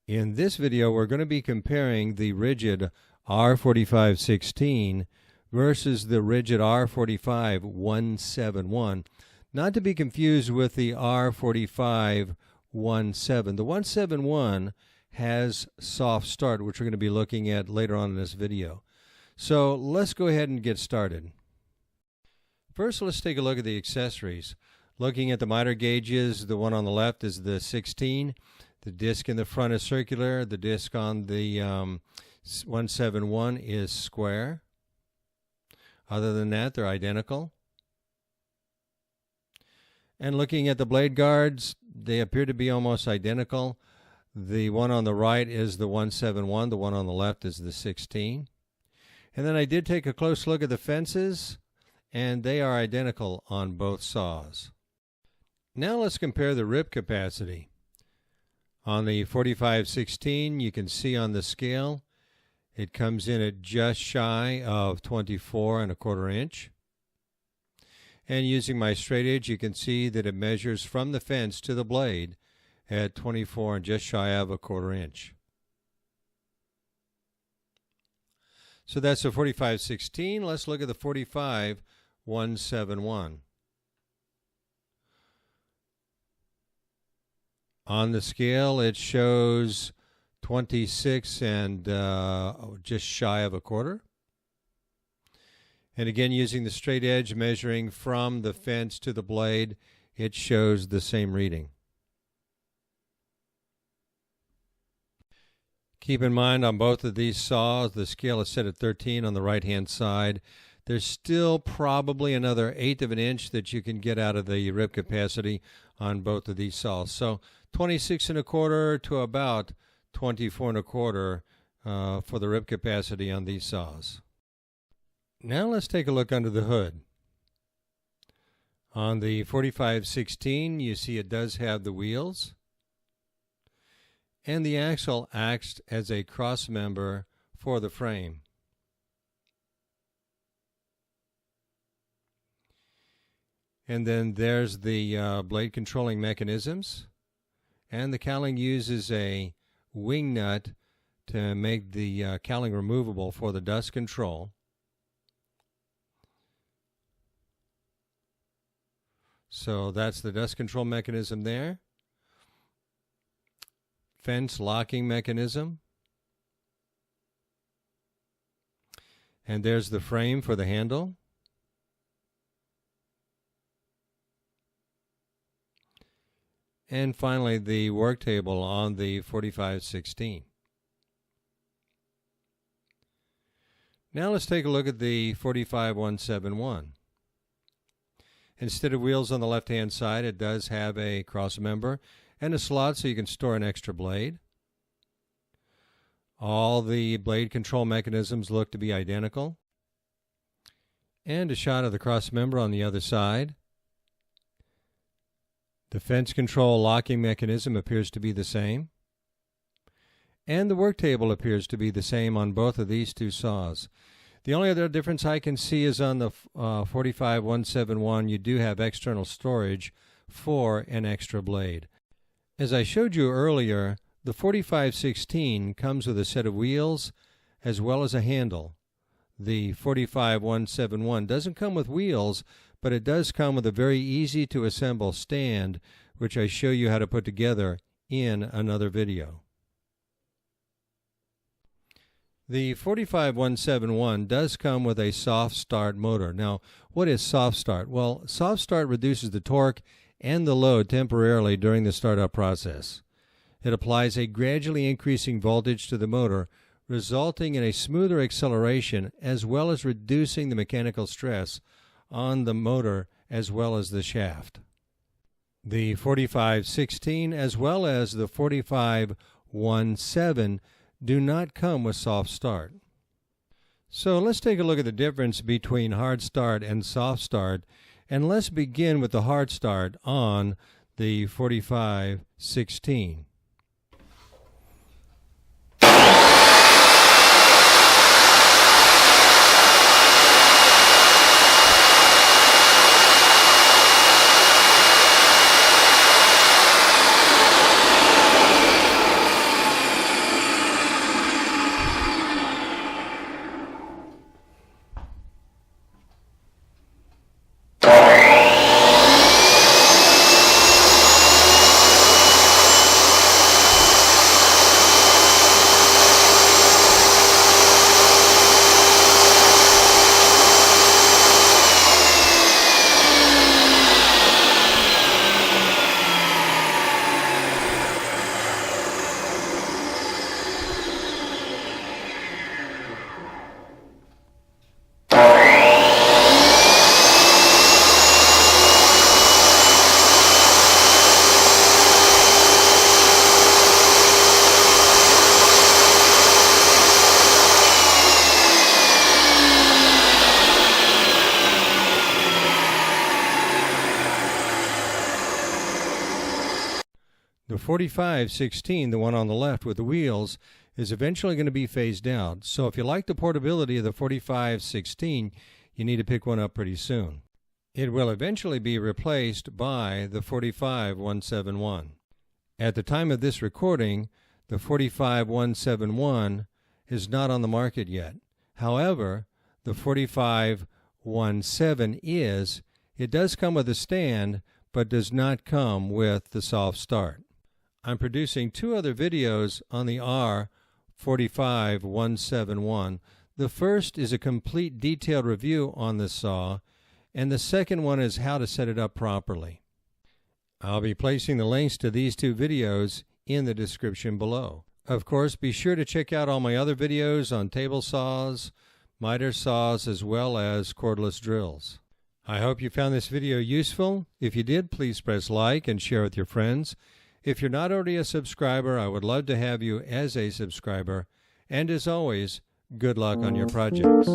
In this video, we're going to be comparing the RIDGID R4516 versus the RIDGID R45171, not to be confused with the R4517. The 171 has soft start, which we're going to be looking at later on in this video. So let's go ahead and get started. First, let's take a look at the accessories. Looking at the miter gauges, the one on the left is the 16. The disc in the front is circular. The disc on the 171 is square. Other than that, they're identical. And looking at the blade guards, they appear to be almost identical. The one on the right is the 171. The one on the left is the 16. And then I did take a close look at the fences, and they are identical on both saws. Now let's compare the rip capacity. On the 4516, you can see on the scale, it comes in at just shy of 24¼ inch. And using my straight edge, you can see that it measures from the fence to the blade at 24 and just shy of ¼ inch. So that's the 4516. Let's look at the 45171. On the scale, it shows 26 and just shy of ¼ And again, using the straight edge, measuring from the fence to the blade, it shows the same reading. Keep in mind, on both of these saws, the scale is set at 13 on the right-hand side. There's still probably another 1/8 inch that you can get out of the rip capacity on both of these saws. So 26¼ to about 24¼ for the rip capacity on these saws. Now let's take a look under the hood. On the 4516, you see it does have the wheels, and the axle acts as a cross member for the frame. And then there's the blade controlling mechanisms. And the cowling uses a wing nut to make the cowling removable for the dust control. So that's the dust control mechanism there. Fence locking mechanism. And there's the frame for the handle. And finally, the work table on the 4516. Now let's take a look at the 45171. Instead of wheels on the left-hand side, it does have a cross member and a slot so you can store an extra blade. All the blade control mechanisms look to be identical. And a shot of the cross member on the other side. The fence control locking mechanism appears to be the same. And the work table appears to be the same on both of these two saws. The only other difference I can see is on the 45171, you do have external storage for an extra blade. As I showed you earlier, the 4516 comes with a set of wheels as well as a handle. The 45171 doesn't come with wheels, but it does come with a very easy to assemble stand, which I show you how to put together in another video. The 45171 does come with a soft start motor. Now, what is soft start? Well, soft start reduces the torque and the load temporarily during the startup process. It applies a gradually increasing voltage to the motor, resulting in a smoother acceleration as well as reducing the mechanical stress on the motor as well as the shaft. The 4516 as well as the 4517 do not come with soft start. So let's take a look at the difference between hard start and soft start, and let's begin with the hard start on the 4516. 4516, the one on the left with the wheels, is eventually going to be phased out. So if you like the portability of the 4516, you need to pick one up pretty soon. It will eventually be replaced by the 45171. At the time of this recording, the 45171 is not on the market yet. However, the 4517 is. It does come with a stand, but does not come with the soft start. I'm producing 2 other videos on the R45171. The first is a complete detailed review on this saw, and the second one is how to set it up properly. I'll be placing the links to these 2 videos in the description below. Of course, be sure to check out all my other videos on table saws, miter saws, as well as cordless drills. I hope you found this video useful. If you did, please press like and share with your friends. If you're not already a subscriber, I would love to have you as a subscriber. And as always, good luck on your projects.